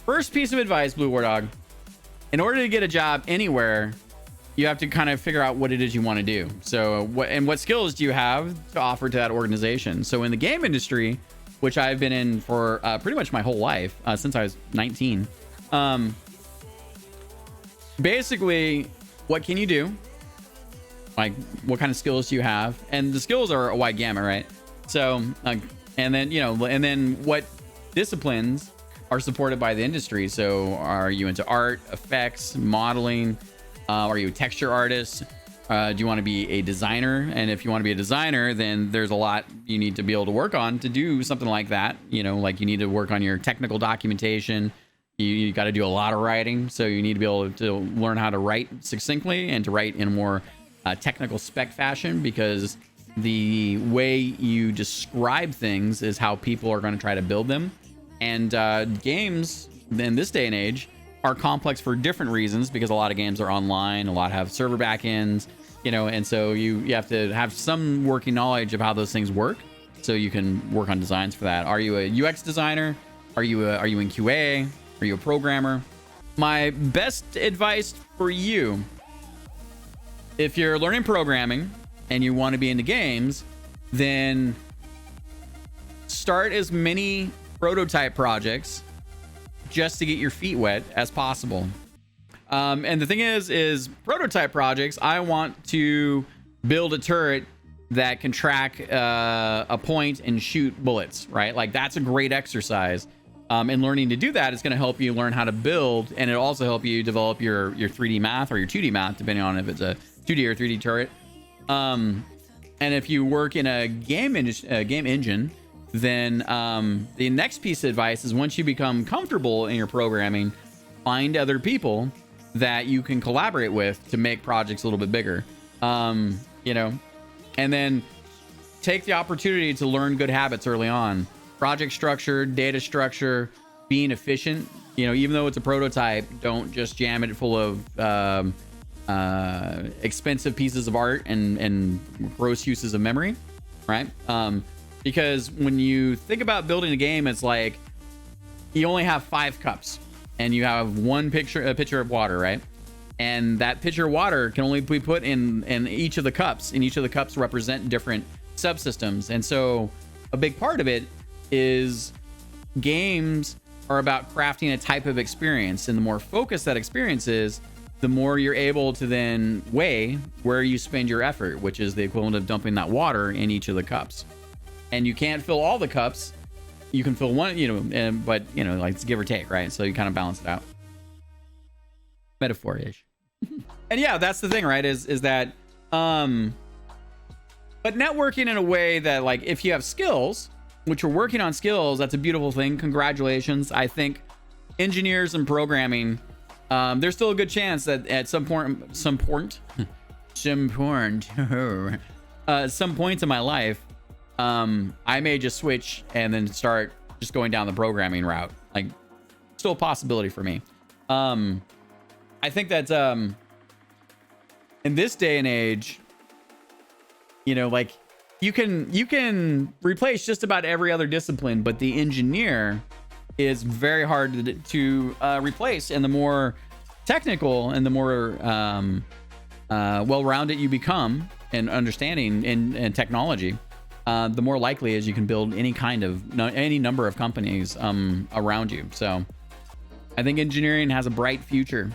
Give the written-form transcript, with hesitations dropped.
First piece of advice, Blue War Dog. In order to get a job anywhere, you have to kind of figure out what it is you want to do. So what skills do you have to offer to that organization? So in the game industry, which I've been in for pretty much my whole life, since I was 19. Basically, what can you do? Like, what kind of skills do you have? And the skills are a wide gamut, right? So, and then what disciplines are supported by the industry? So are you into art, effects, modeling? Are you a texture artist? Do you want to be a designer? And if you want to be a designer, then there's a lot you need to be able to work on to do something like that. Like you need to work on your technical documentation. You got to do a lot of writing. So you need to be able to learn how to write succinctly and to write in a more technical spec fashion, because the way you describe things is how people are going to try to build them. And games in this day and age are complex for different reasons, because a lot of games are online, a lot have server backends, and so you have to have some working knowledge of how those things work so you can work on designs for that. Are you a UX designer? Are you in QA? Are you a programmer? My best advice for you, if you're learning programming and you want to be into games, then start as many prototype projects just to get your feet wet as possible. And the thing is prototype projects, I want to build a turret that can track a point and shoot bullets, right? Like, that's a great exercise. And learning to do that is going to help you learn how to build, and it'll also help you develop your 3D math or your 2D math, depending on if it's a 2D or 3D turret. And if you work in a game engine, then the next piece of advice is, once you become comfortable in your programming, find other people that you can collaborate with to make projects a little bit bigger. And then take the opportunity to learn good habits early on. Project structure, data structure, being efficient. Even though it's a prototype, don't just jam it full of expensive pieces of art and gross uses of memory, right? Because when you think about building a game, it's like you only have 5 cups and you have a pitcher of water, right? And that pitcher of water can only be put in each of the cups, and each of the cups represent different subsystems. And so a big part of it is games are about crafting a type of experience, and the more focused that experience is, the more you're able to then weigh where you spend your effort, which is the equivalent of dumping that water in each of the cups. And you can't fill all the cups. You can fill one, but like, it's give or take, right? So you kind of balance it out. Metaphor-ish. And yeah, that's the thing, right? Is that, but networking in a way that, like, if you have skills, which you're working on skills, that's a beautiful thing. Congratulations. I think engineers and programming, there's still a good chance that at some points in my life, I may just switch and then start just going down the programming route. Like, still a possibility for me. I think that in this day and age, like, you can replace just about every other discipline, but the engineer is very hard to replace. And the more technical and the more well-rounded you become in understanding in technology, the more likely is you can build any number of companies around you. So I think engineering has a bright future.